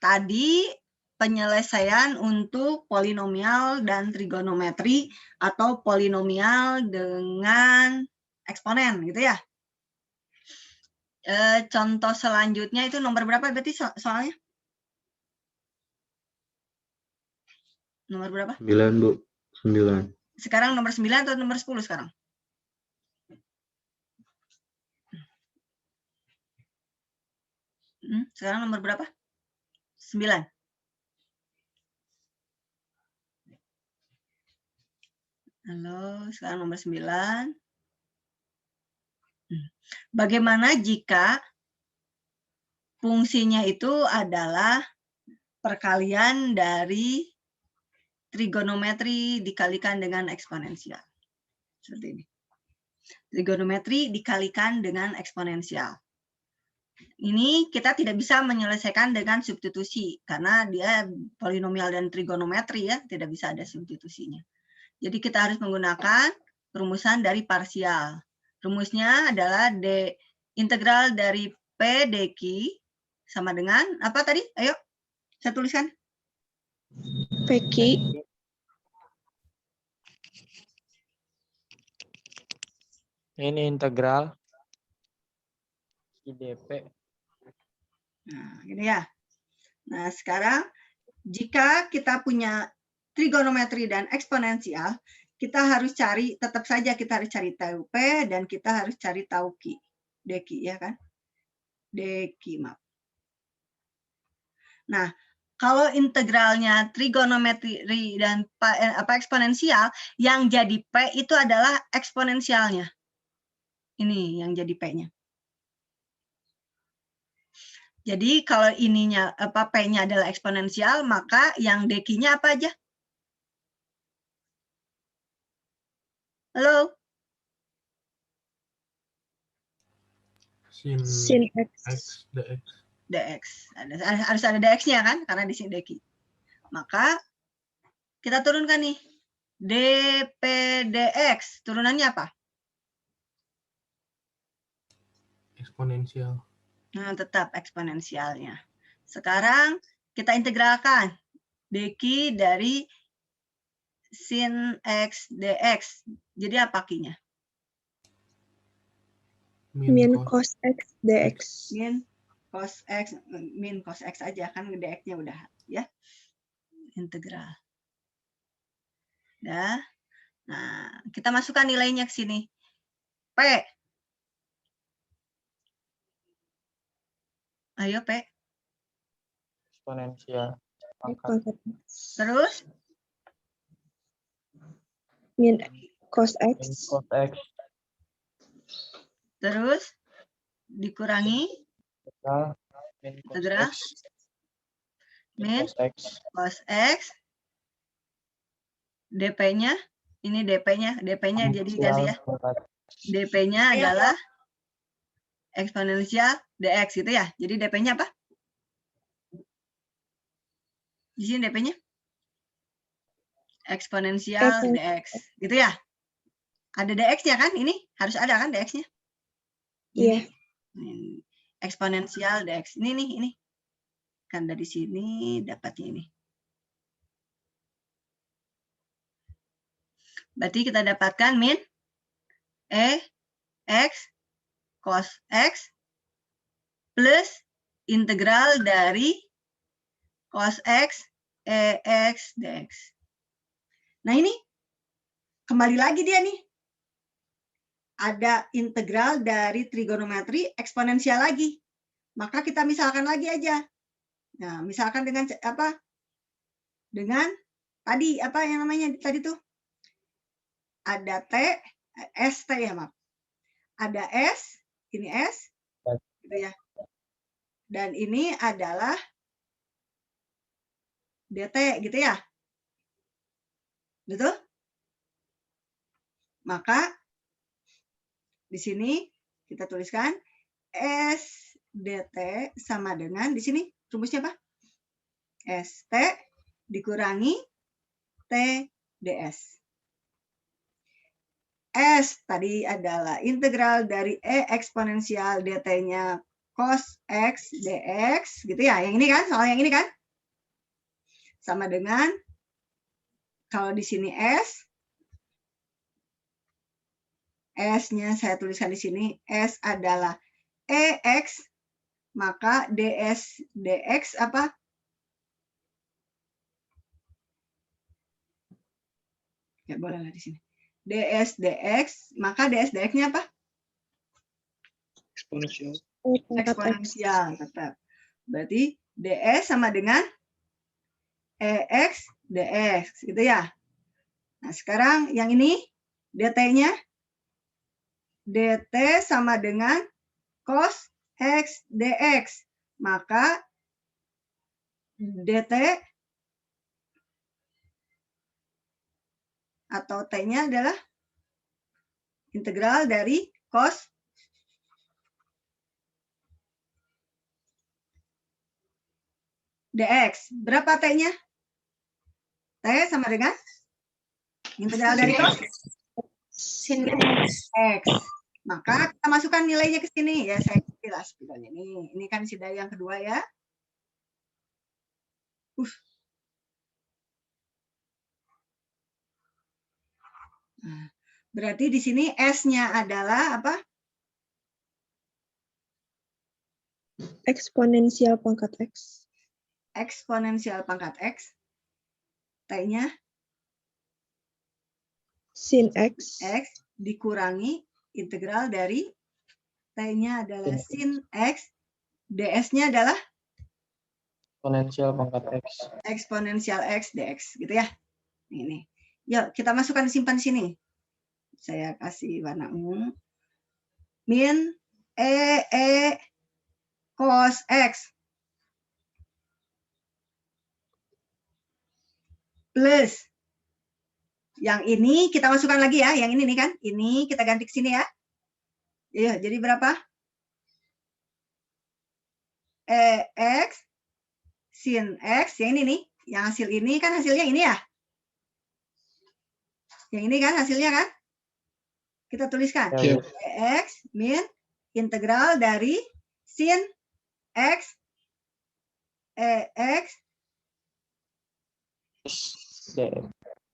Tadi penyelesaian untuk polinomial dan trigonometri atau polinomial dengan eksponen gitu ya. Contoh selanjutnya itu nomor berapa berarti soalnya? Nomor berapa? 9, Bu. 9. Sekarang nomor 9 atau nomor 10 sekarang? Sekarang nomor berapa? 9. Halo, sekarang nomor 9. Bagaimana jika fungsinya itu adalah perkalian dari trigonometri dikalikan dengan eksponensial? Seperti ini. Trigonometri dikalikan dengan eksponensial. Ini kita tidak bisa menyelesaikan dengan substitusi, karena dia polinomial dan trigonometri ya, tidak bisa ada substitusinya. Jadi kita harus menggunakan rumusan dari parsial. Rumusnya adalah integral dari P dq sama dengan apa tadi? Ayo, saya tuliskan. PQ. Ini integral IDP. Nah, gini ya. Nah, sekarang jika kita punya trigonometri dan eksponensial, kita harus cari, tetap saja kita harus cari tahu P dan kita harus cari tahu Q. dq ya kan? dq, maaf. Nah, kalau integralnya trigonometri dan eksponensial, yang jadi P itu adalah eksponensialnya. Ini yang jadi P-nya. Jadi kalau ininya P-nya adalah eksponensial, maka yang dq-nya apa aja? Halo? Sin X. dx. Harus ada dx-nya kan? Karena di sini dq. Maka kita turunkan nih. dp dx. Turunannya apa? Eksponensial. Nah, tetap eksponensialnya. Sekarang kita integralkan dq dari sin x dx. Jadi apa q-nya? Min cos X dx. Min cos x aja kan, dx-nya udah ya. Integral. Dah. Nah, kita masukkan nilainya ke sini. P. Ayo P. Eksponensial. Terus Min cos Min X. cos X. terus dikurangi Min cos integral X. min Cos X. cos x dp-nya ini dp-nya jadi ganti ya. dp-nya adalah eksponensial dx gitu ya. Jadi dp-nya apa? Di sini dp-nya eksponensial dx gitu ya. Ada dx-nya kan? Ini harus ada kan dx-nya? Iya. Eksponensial dx. Ini. Kan dari sini dapatnya ini. Berarti kita dapatkan min x cos x plus integral dari cos x x dx. Nah ini kembali lagi dia nih. Ada integral dari trigonometri eksponensial lagi. Maka kita misalkan lagi aja. Nah, misalkan dengan apa? Dengan tadi apa yang namanya tadi tuh? Ada T, ST ya, maaf. Ada S, ini S, gitu ya. Dan ini adalah DT, gitu ya. Betul? Maka di sini kita tuliskan S dt sama dengan di sini rumusnya apa? ST dikurangi T ds. S tadi adalah integral dari E eksponensial dt-nya cos X dx, gitu ya. Yang ini kan, soal yang ini kan? Sama dengan, kalau di sini S-nya saya tuliskan di sini, S adalah EX, maka ds dx apa? Ya bolehlah di sini. ds dx, maka ds dx-nya apa? Eksponensial. Eksponensial, tetap. Berarti ds sama dengan EX dx, gitu ya. Nah, sekarang yang ini dt-nya dt sama dengan cos X dx. Maka dt atau t-nya adalah integral dari cos dx. Berapa t-nya? T sama dengan integral dari cos Sin X. Maka kita masukkan nilainya ke sini. Ya, saya pilih sebetulnya ini. Ini kan sida yang kedua ya. Nah, berarti di sini S-nya adalah apa? eksponensial pangkat X. Eksponensial pangkat X. T-nya Sin X. X dikurangi integral dari T-nya adalah sin X. ds-nya adalah Eksponensial pangkat X. eksponensial X dx. Gitu ya. Ini. Yuk, kita masukkan, simpan di sini. Saya kasih warna ungu. Min E cos X plus yang ini kita masukkan lagi ya, yang ini nih kan, ini kita ganti ke sini ya. Iya, jadi berapa? EX sin X, yang ini nih, yang hasil ini kan hasilnya ini ya. Yang ini kan hasilnya kan? Kita tuliskan. Ya, EX min integral dari sin X EX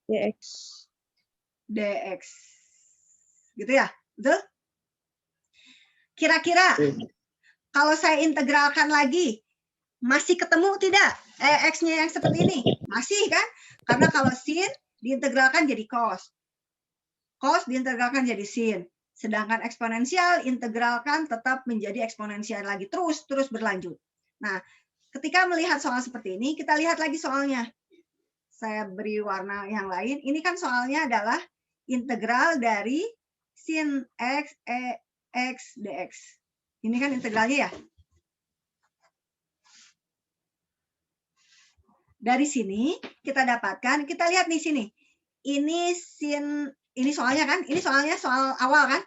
Dx. dx. Gitu ya? Betul? Kira-kira kalau saya integralkan lagi, masih ketemu tidak EX-nya yang seperti ini? Masih kan? Karena kalau sin diintegralkan jadi cos. Cos diintegralkan jadi sin. Sedangkan eksponensial integralkan tetap menjadi eksponensial lagi. Terus berlanjut. Nah, ketika melihat soal seperti ini, kita lihat lagi soalnya. Saya beri warna yang lain. Ini kan soalnya adalah integral dari sin X EX dx. Ini kan integralnya ya. Dari sini kita dapatkan, kita lihat di sini. Ini sin, ini soalnya kan, ini soalnya soal awal kan?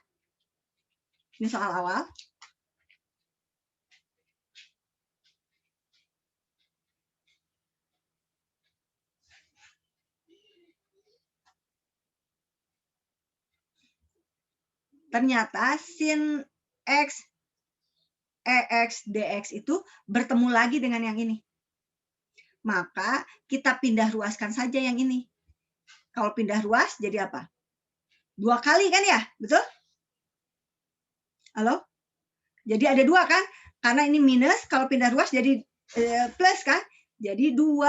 Ini soal awal. Ternyata sin X EX dx itu bertemu lagi dengan yang ini. Maka kita pindah ruaskan saja yang ini. Kalau pindah ruas jadi apa? 2 kali kan ya? Betul? Halo? Jadi ada 2 kan? Karena ini minus, kalau pindah ruas jadi plus kan? Jadi 2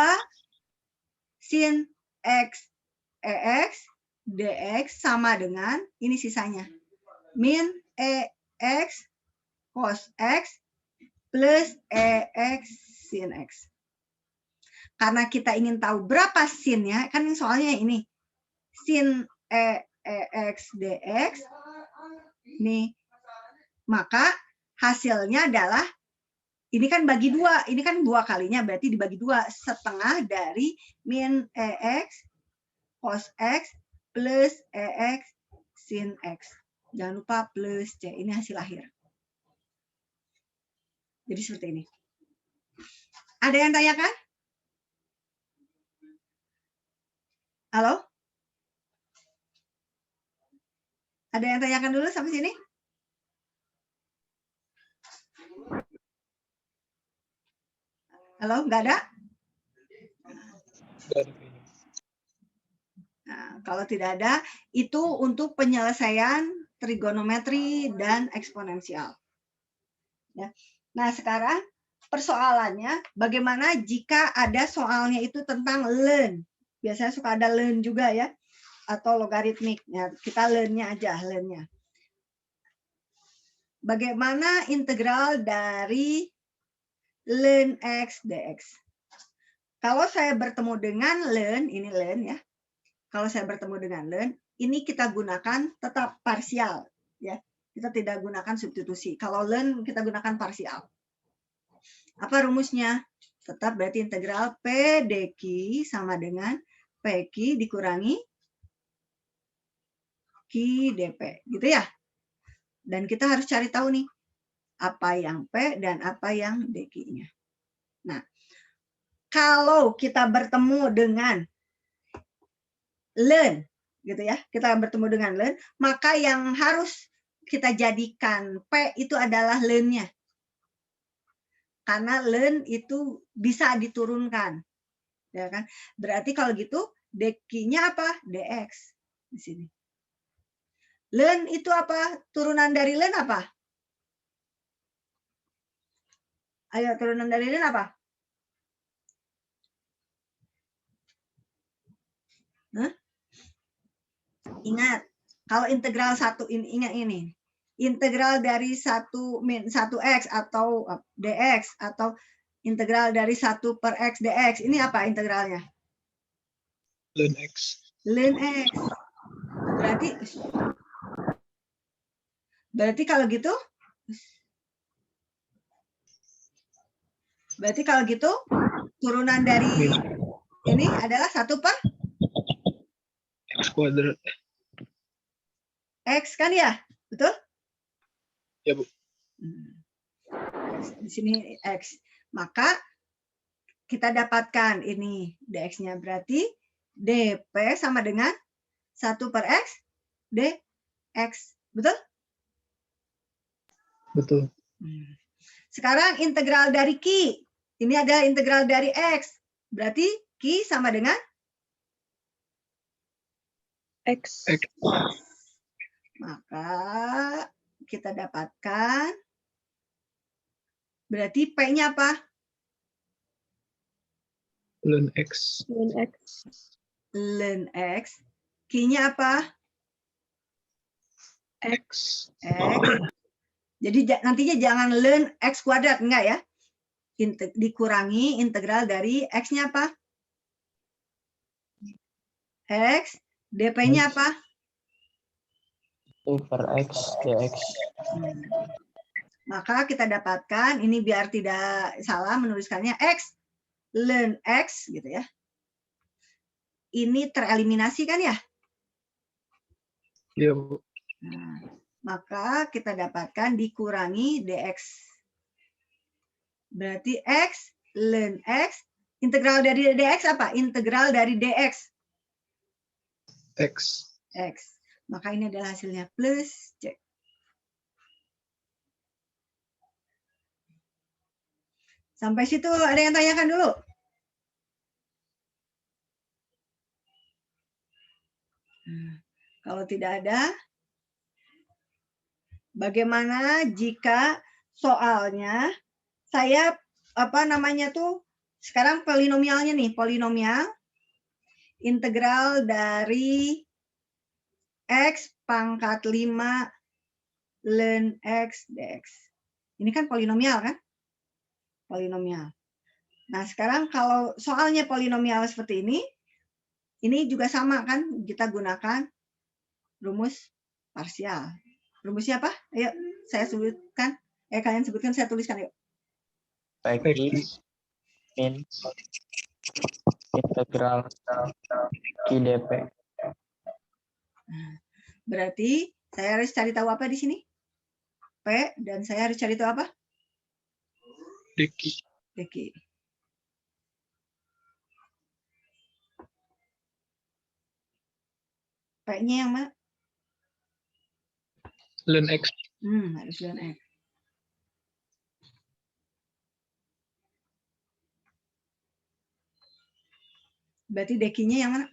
sin X EX dx sama dengan ini sisanya. Min EX cos X plus EX sin X. Karena kita ingin tahu berapa sinnya, kan soalnya ini. Sin EX dx. Nih. Maka hasilnya adalah, ini kan bagi 2. Ini kan 2 kalinya, berarti dibagi 2. Setengah dari min EX cos X plus EX sin X. Jangan lupa plus C. Ini hasil akhir. Jadi seperti ini. Ada yang tanyakan? Halo? Ada yang tanyakan dulu sampai sini? Halo, nggak ada? Nggak ada kayaknya. Nah, kalau tidak ada, itu untuk penyelesaian trigonometri dan eksponensial. Ya. Nah, sekarang persoalannya bagaimana jika ada soalnya itu tentang ln. Biasanya suka ada ln juga ya, atau logaritmik. Ya, kita ln-nya aja, ln-nya. Bagaimana integral dari ln x dx? Kalau saya bertemu dengan ln, ini ln ya. Kalau saya bertemu dengan ln, ini kita gunakan tetap parsial ya. Kita tidak gunakan substitusi. Kalau ln kita gunakan parsial. Apa rumusnya? Tetap berarti integral P dq sama dengan PQ dikurangi Q dp. Gitu ya. Dan kita harus cari tahu nih, apa yang P dan apa yang dq-nya. Nah, kalau kita bertemu dengan ln, gitu ya, kita bertemu dengan ln, maka yang harus kita jadikan P itu adalah ln-nya. Karena ln itu bisa diturunkan. Ya kan? Berarti kalau gitu dq-nya apa? dx di sini. Ln itu apa? Turunan dari ln apa? Ayo, turunan dari ln apa? Hah? Ingat, kalau integral 1 ini, ingat ini. Integral dari 1-x atau dx atau integral dari 1 per x dx. Ini apa integralnya? Ln x. Ln x. Berarti kalau gitu turunan dari ini adalah 1 per X kuadrat. x kan ya? Betul? Ya, Bu. Di sini x. Maka kita dapatkan ini dx-nya berarti dp sama dengan 1 per x dx. Betul? Betul. Sekarang integral dari Q. Ini adalah integral dari X. Berarti Q sama dengan X. X. Maka kita dapatkan berarti P-nya apa? Ln x. Ln X. Ln X. Q-nya apa? X. X. Jadi nantinya jangan ln X kuadrat, enggak ya? Dikurangi integral dari X-nya apa? X. DP-nya apa? 1 per x dx. Maka kita dapatkan, ini biar tidak salah menuliskannya, X ln X gitu ya. Ini tereliminasi kan ya? Iya, Bu. Nah, maka kita dapatkan dikurangi dx. Berarti X ln X, integral dari dx apa? Integral dari dx. X. X. Maka ini adalah hasilnya plus C. Sampai situ ada yang tanyakan dulu? Kalau tidak ada, bagaimana jika soalnya saya sekarang polinomialnya nih, polinomial integral dari x pangkat 5 ln x dx. Ini kan polinomial kan? Polinomial. Nah, sekarang kalau soalnya polinomial seperti ini juga sama kan? Kita gunakan rumus parsial. Rumusnya apa? Ayo, saya sebutkan. Kalian sebutkan, saya tuliskan yuk. PQ min integral Q dp. Berarti saya harus cari tahu apa di sini? P, dan saya harus cari tahu apa? dq. dq. P-nya yang mana? Ln x. Harus ln x. Berarti dekinya yang mana?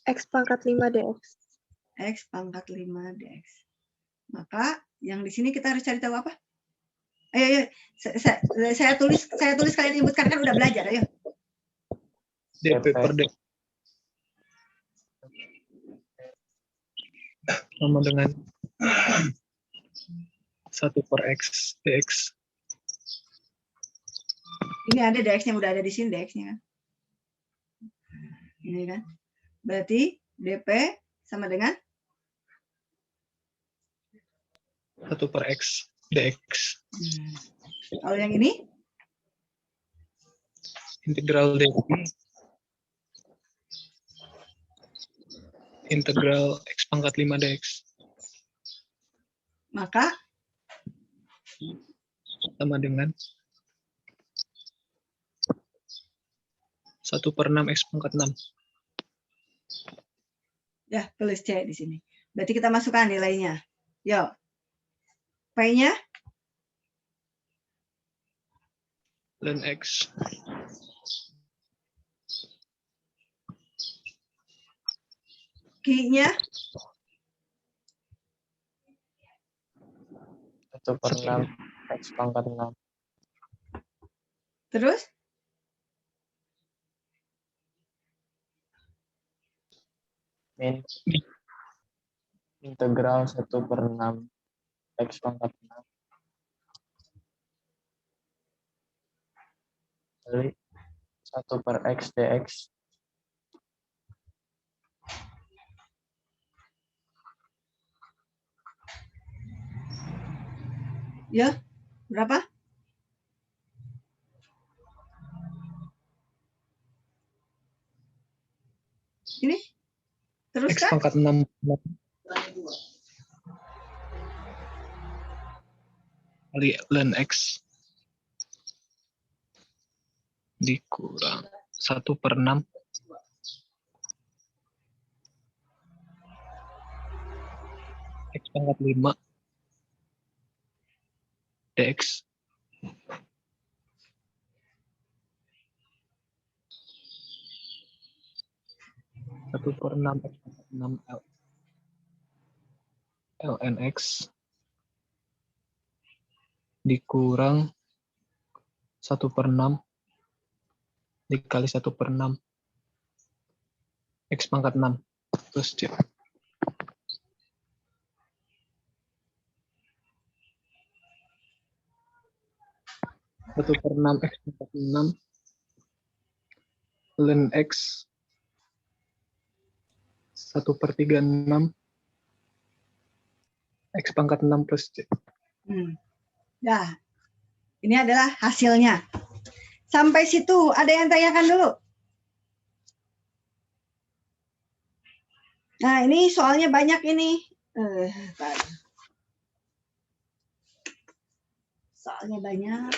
X pangkat 5 DX. X pangkat 5 DX. Maka yang di sini kita harus cari tahu apa? Ayo, saya tulis kalian inputkan, kan udah belajar, ayo. DP. DP per D. Sama dengan 1 per X DX. Ini ada DX-nya, udah ada di sini DX-nya kan. Ini kan. Berarti DP sama dengan 1 per X DX. Kalau yang ini? Integral DP. Integral X pangkat 5 DX. Maka Sama dengan 1 per 6 X pangkat 6. ya tulis C di sini. Berarti kita masukkan nilainya. Yuk. P-nya Ln X. Q-nya 1 per 6 X pangkat 6. terus Min integral 1 per 6 X pangkat 6 kali 1 per X dx. ya berapa? Ini terus X kan? pangkat 6 kali ln X dikurang 1 per 6 X pangkat 5 dx. Satu per 6 X pangkat 6 ln X dikurang 1 per 6 dikali 1 per 6 X pangkat 6 terus C. 1 per 6 X pangkat 6 ln X 1 per 36 X pangkat 6 plus C. Nah, ini adalah hasilnya. Sampai situ ada yang tanyakan dulu? Nah, ini soalnya banyak ini. Soalnya banyak.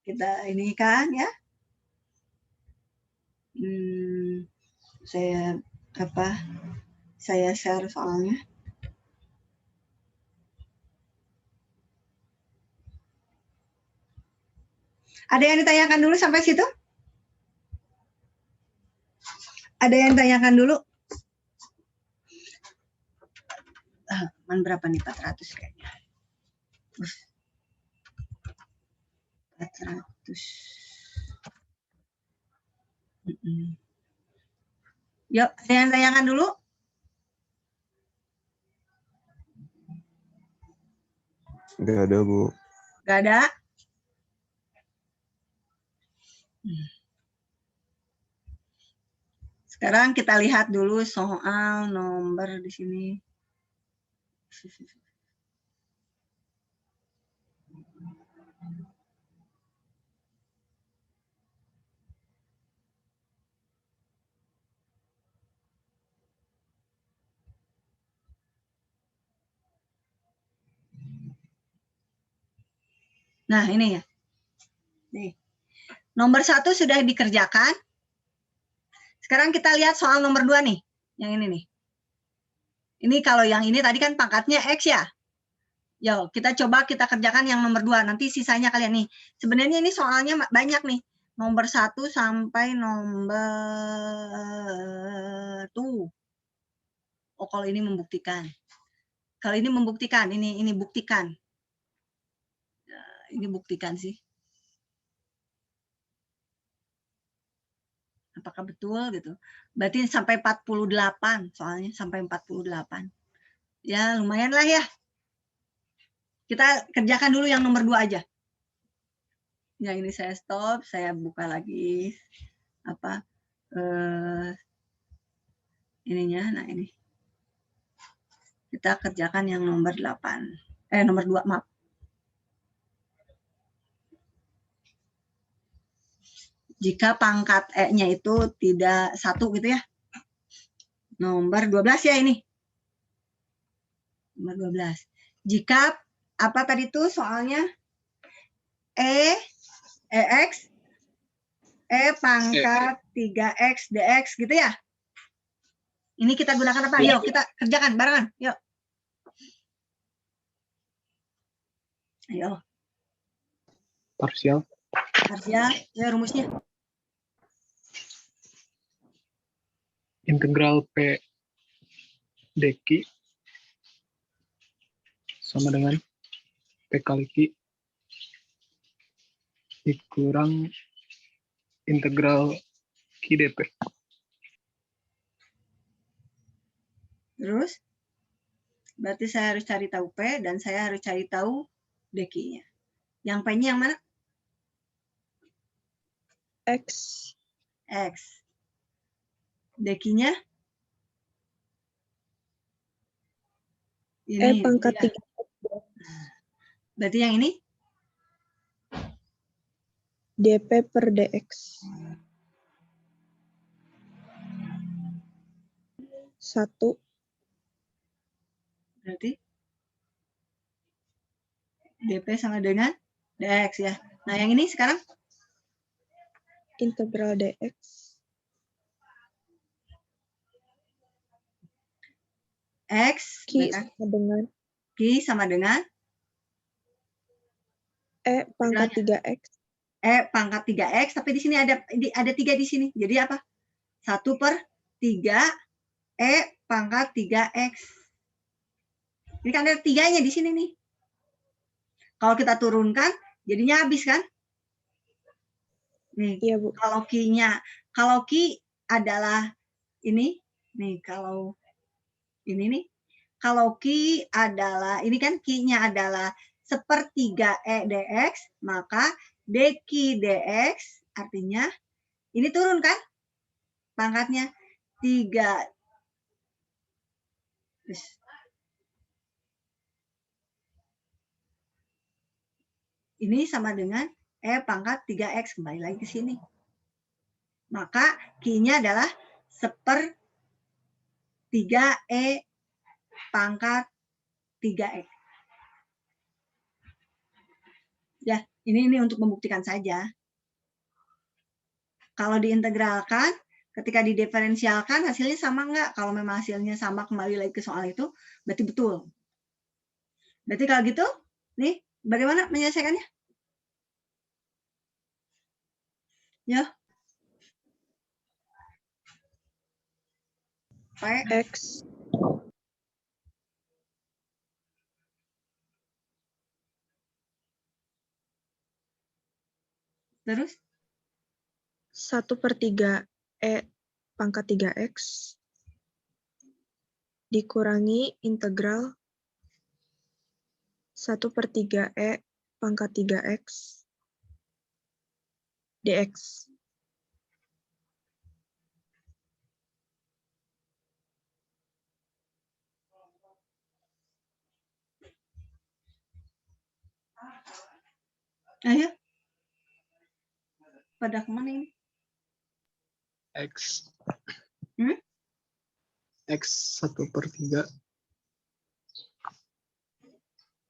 Kita ini kan ya. Saya share soalnya. Ada yang ditanyakan dulu sampai situ? Ada yang tanyakan dulu? Berapa nih 400 kayaknya? 400. Yuk, ada yang tanyakan dulu? Nggak ada, Bu. Nggak ada? Sekarang kita lihat dulu soal nomor di sini. Nah, ini ya. Nih. Nomor 1 sudah dikerjakan. Sekarang kita lihat soal nomor 2 nih. Yang ini nih. Ini kalau yang ini tadi kan pangkatnya X ya. Yo, kita coba kita kerjakan yang nomor 2. Nanti sisanya kalian nih. Sebenarnya ini soalnya banyak nih. Nomor 1 sampai nomor tuh. Oh, kalau ini membuktikan. Kalau ini membuktikan, ini buktikan. Ini buktikan sih. Apakah betul gitu? Berarti sampai 48 soalnya sampai 48. Ya, lumayan lah ya. Kita kerjakan dulu yang nomor 2 aja. Ya, ini saya stop, saya buka lagi apa ininya. Nah, ini. Kita kerjakan yang nomor 8. Nomor 2, maaf. Jika pangkat E-nya itu tidak 1 gitu ya. Nomor 12 ya ini. Nomor 12. Jika apa tadi itu soalnya EX pangkat 3X DX gitu ya. Ini kita gunakan apa? Yuk kita kerjakan barengan. Yuk. Ayo. Parsial. Parsial. Ya rumusnya. Integral P dq sama dengan P kali Q dikurang integral Q dp. Terus? Berarti saya harus cari tahu P dan saya harus cari tahu dq-nya. Yang P-nya yang mana? X. X. Dq-nya? Ini. Pangkat 3. Berarti yang ini? dp per dx. 1. Berarti dp sama dengan dx ya. Nah, yang ini sekarang? Integral dx. X Q sama dengan Q sama dengan pangkat 3x. Pangkat 3x, tapi di sini ada 3 di sini. Jadi apa? 1/3 pangkat 3x. Ini kan ada 3-nya di sini nih. Kalau kita turunkan, jadinya habis kan? Nih, Iya, Bu. kalau Q adalah ini. Nih, kalau ini nih. Kalau Q adalah, ini kan Q-nya adalah 1/3 E dx, maka dq dx artinya ini turun kan? Pangkatnya 3. Ini sama dengan E pangkat 3x. Kembali lagi ke sini. Maka Q-nya adalah 1/3 E pangkat 3x. Ya, ini untuk membuktikan saja. Kalau diintegralkan, ketika didiferensialkan, hasilnya sama enggak? Kalau memang hasilnya sama, kembali lagi ke soal itu, berarti betul. Berarti kalau gitu, nih, bagaimana menyelesaikannya? Ya. X. Terus? 1/3 E pangkat 3x dikurangi integral 1/3 E pangkat 3x dx. Ayo. Pada kemana ini? X. X 1/3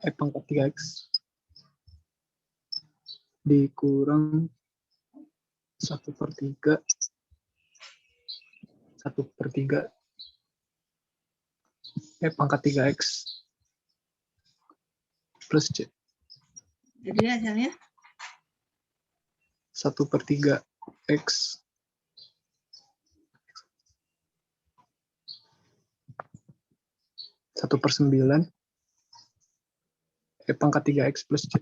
E pangkat 3x dikurang 1/3 E pangkat 3x plus C. Jadi hasilnya 1/3 X. 1/9 E pangkat 3X plus C.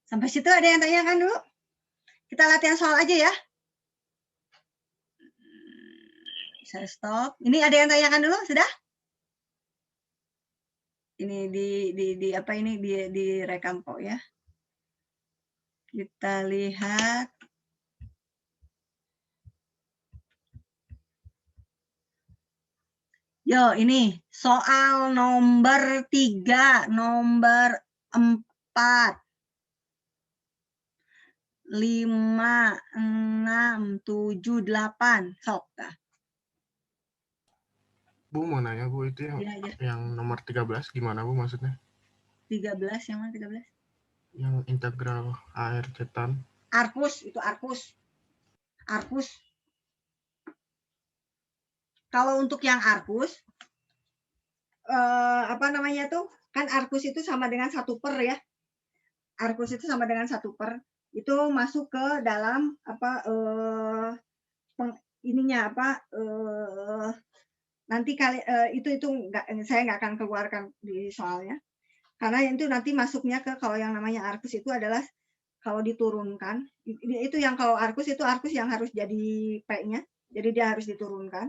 sampai situ ada yang tanyakan dulu? Kita latihan soal aja ya. Saya stop. Ini ada yang tanyakan dulu? Sudah? Ini di apa ini direkam kok ya. Kita lihat. Yo, ini soal nomor 3, nomor 4. 5, 6, 7, 8. Sok. Dah. Bu mau nanya Bu, itu Iya, aja. yang nomor 13 gimana Bu maksudnya? 13, yang mana 13? Yang integral AR cetan. Arkus, itu arkus. Arkus. Kalau untuk yang arkus, apa namanya tuh? Kan arkus itu sama dengan 1 per ya. Arkus itu sama dengan 1 per. Itu masuk ke dalam apa ininya apa nanti kali itu saya nggak akan keluarkan di soalnya karena itu nanti masuknya ke kalau yang namanya arkus itu adalah kalau diturunkan itu yang kalau arkus itu arkus yang harus jadi P-nya, jadi dia harus diturunkan.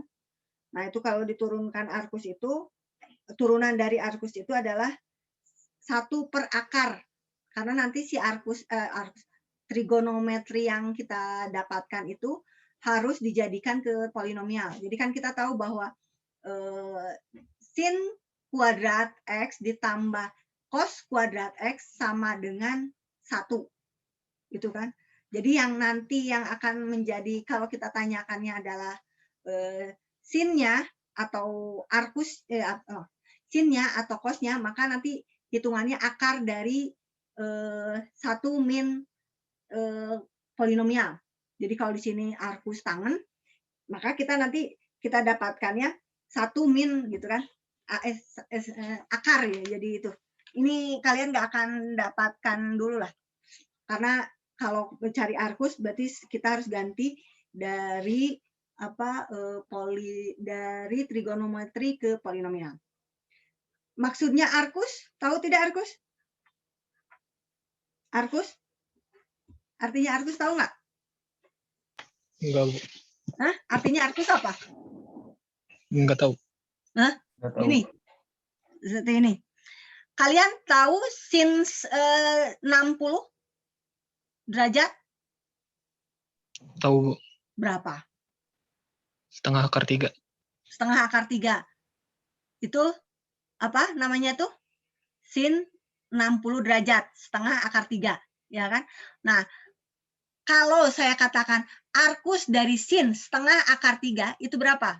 Nah itu kalau diturunkan arkus itu turunan dari arkus itu adalah 1 per akar karena nanti si arkus trigonometri yang kita dapatkan itu harus dijadikan ke polinomial. Jadi kan kita tahu bahwa sin kuadrat X ditambah cos kuadrat X sama dengan 1. Gitu kan. Jadi yang nanti yang akan menjadi kalau kita tanyakannya adalah sinnya atau arkus sinnya atau cosnya, maka nanti hitungannya akar dari 1 min polinomial. Jadi kalau di sini arkus tangen, maka kita nanti kita dapatkannya 1 min gitu kan, akar ya. Jadi itu. Ini kalian nggak akan dapatkan dulu lah, karena kalau mencari arkus berarti kita harus ganti dari apa dari trigonometri ke polinomial. Maksudnya arkus, tahu tidak arkus? Arkus? Artinya arkus tahu nggak? Enggak, Bu. Hah? Artinya arkus apa? Enggak tahu. Hah? Ini. Seperti ini. Kalian tahu sin 60 derajat? Tahu, Bu. Berapa? Setengah akar 3. Setengah akar 3. Itu apa namanya tuh? Sin 60 derajat, setengah akar 3. Ya kan? Nah, kalau saya katakan arkus dari sin setengah akar 3, itu berapa?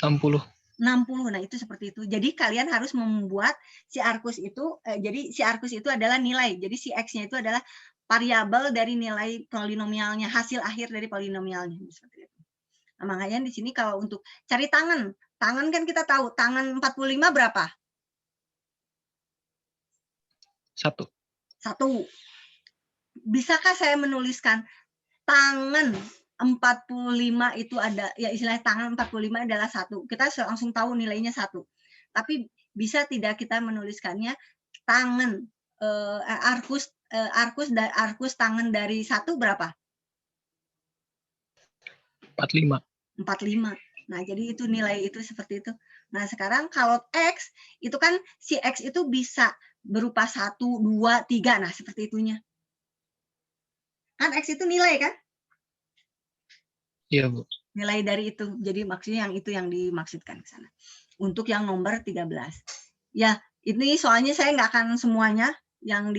60. 60. Nah, itu seperti itu. Jadi kalian harus membuat si arkus itu, jadi si arkus itu adalah nilai. Jadi si X-nya itu adalah variabel dari nilai polinomialnya, hasil akhir dari polinomialnya. Seperti itu. Nah, makanya di sini kalau untuk cari tangan kan kita tahu, tangan 45 berapa? 1. 1. Bisakah saya menuliskan tangan 45 itu ada, ya istilahnya tangan 45 adalah 1. Kita langsung tahu nilainya 1. Tapi bisa tidak kita menuliskannya tangan arkus tangan dari 1 berapa? 45. 45. Nah, jadi itu nilai itu seperti itu. Nah, sekarang kalau X, itu kan si X itu bisa berupa 1, 2, 3. Nah, seperti itunya. Kan X itu nilai kan? Iya, Bu. Nilai dari itu. Jadi maksudnya yang itu yang dimaksudkan ke sana. Untuk yang nomor 13. Ya, ini soalnya saya nggak akan semuanya yang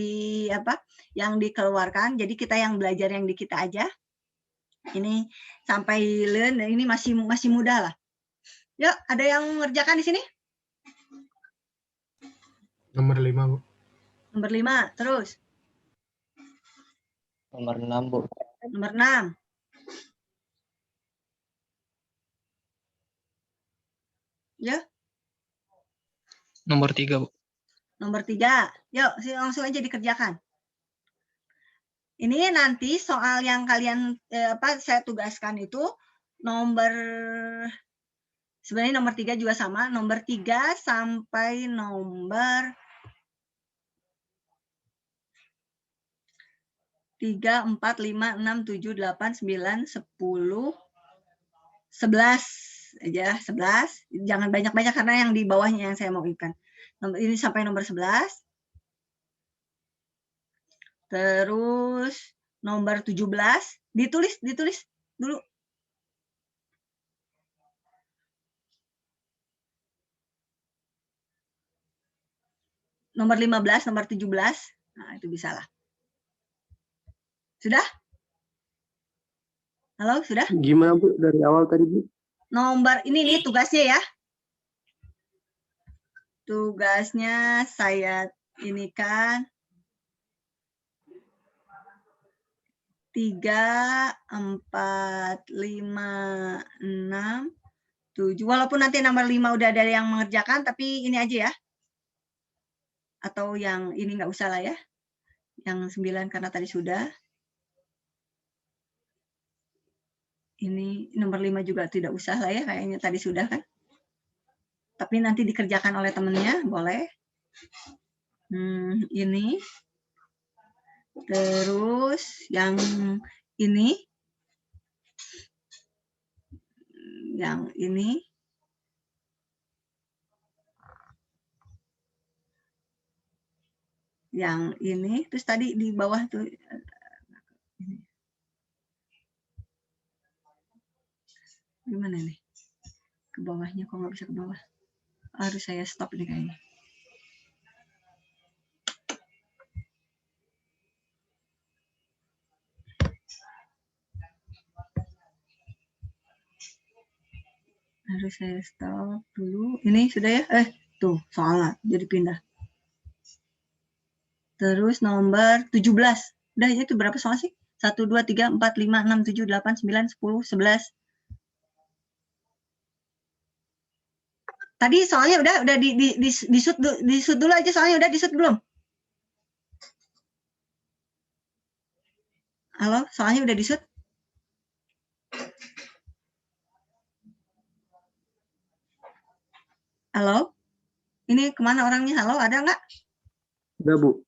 yang dikeluarkan. Jadi kita yang belajar yang di kita aja. Ini sampai ini masih mudah lah. Yuk, ada yang mengerjakan di sini? Nomor 5 Bu. Nomor 5, terus. Nomor 6, Bu. Nomor 6. Ya. Nomor 3, Bu. Nomor 3. Yuk, langsung aja dikerjakan. Ini nanti soal yang kalian saya tugaskan itu nomor, sebenarnya nomor 3 juga sama, nomor 3 sampai nomor 3, 4, 5, 6, 7, 8, 9, 10, 11 aja, 11. Jangan banyak-banyak karena yang di bawahnya yang saya mau ikan. Ini sampai nomor 11. Terus nomor 17, ditulis dulu. Nomor 15, nomor 17. Nah, itu bisa lah. Sudah? Halo, sudah? Gimana Bu dari awal tadi Bu? Nomor ini tugasnya ya. Tugasnya saya ini kan 3, 4, 5, 6, 7. Walaupun nanti nomor 5 udah ada yang mengerjakan, tapi ini aja ya. Atau yang ini nggak usah lah ya. Yang 9 karena tadi sudah. Ini nomor 5 juga tidak usah lah ya, kayaknya tadi sudah kan. Tapi nanti dikerjakan oleh temennya, boleh. Ini. Terus yang ini. Yang ini. Yang ini. Terus tadi di bawah tuh. Gimana nih? Ke bawahnya kok nggak bisa ke bawah? Harus saya stop nih kayaknya. Harus saya stop dulu. Ini sudah ya? Tuh soalnya jadi pindah. Terus nomor 17. Udah itu berapa soal sih? 1, 2, 3, 4, 5, 6, 7, 8, 9, 10, 11. Tadi soalnya udah di shoot dulu aja, soalnya udah di shoot belum? Halo, soalnya udah di shoot? Halo? Ini kemana orangnya? Halo, ada nggak? Udah Bu.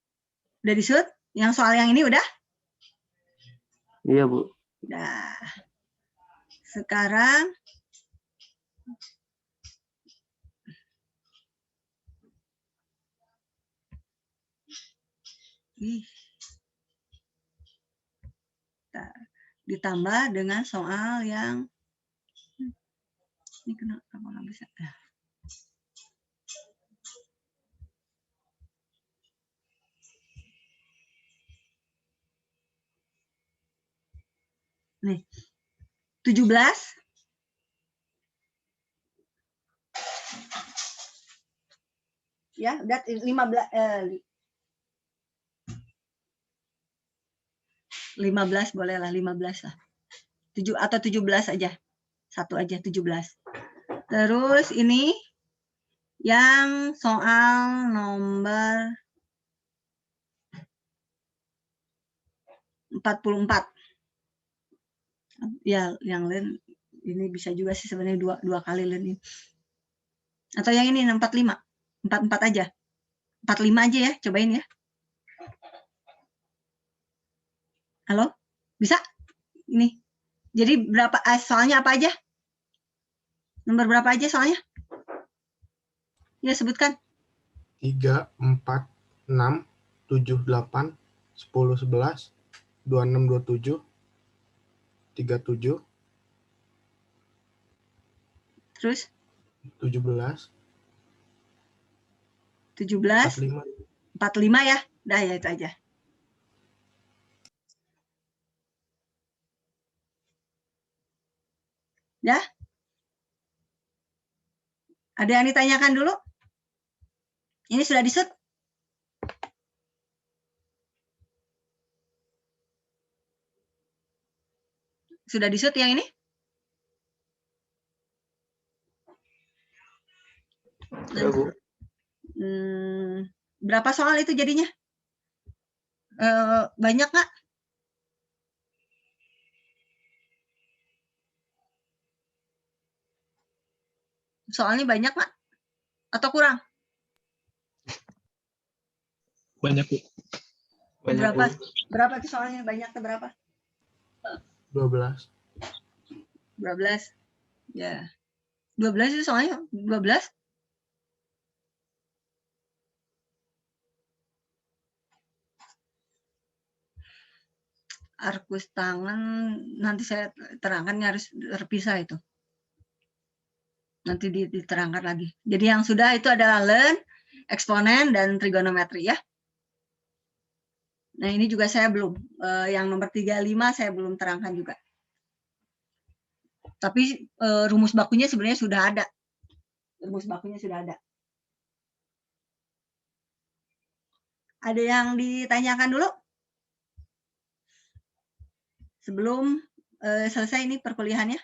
Udah di shoot? Yang soal yang ini udah? Iya Bu. Udah. Sekarang ditambah dengan soal yang ini kenapa nggak bisa? Nih, 17. Ya, udah 15 boleh lah, 15 lah. 7 atau 17 aja. Satu aja 17. Terus ini yang soal nomor 44. Ya, yang lain ini bisa juga sih sebenarnya dua kali lain ini. Atau yang ini 45. 44 aja. 45 aja ya, cobain ya. Halo? Bisa? Ini. Jadi berapa soalnya apa aja? Nomor berapa aja soalnya? Ya, sebutkan. 3, 4, 6, 7, 8, 10, 11, 26, 27, 37, Terus? 17, 17, 45 ya. Udah ya itu aja. Ya? Ada yang ditanyakan dulu? Ini sudah di-shoot? Sudah di-shoot yang ini? Udah Bu. Berapa soal itu jadinya? Banyak nggak? Soalnya banyak nggak? Atau kurang? Banyak, Bu. Berapa itu soalnya? Banyak atau berapa? 12. 12. Ya. 12 itu soalnya 12. Arkus tangan nanti saya terangkannya harus terpisah itu. Nanti diterangkan lagi. Jadi yang sudah itu adalah learn, eksponen, dan trigonometri ya. Nah ini juga saya belum. Yang nomor 35 saya belum terangkan juga. Tapi rumus bakunya sebenarnya sudah ada. Rumus bakunya sudah ada. Ada yang ditanyakan dulu? Sebelum selesai ini perkuliahannya.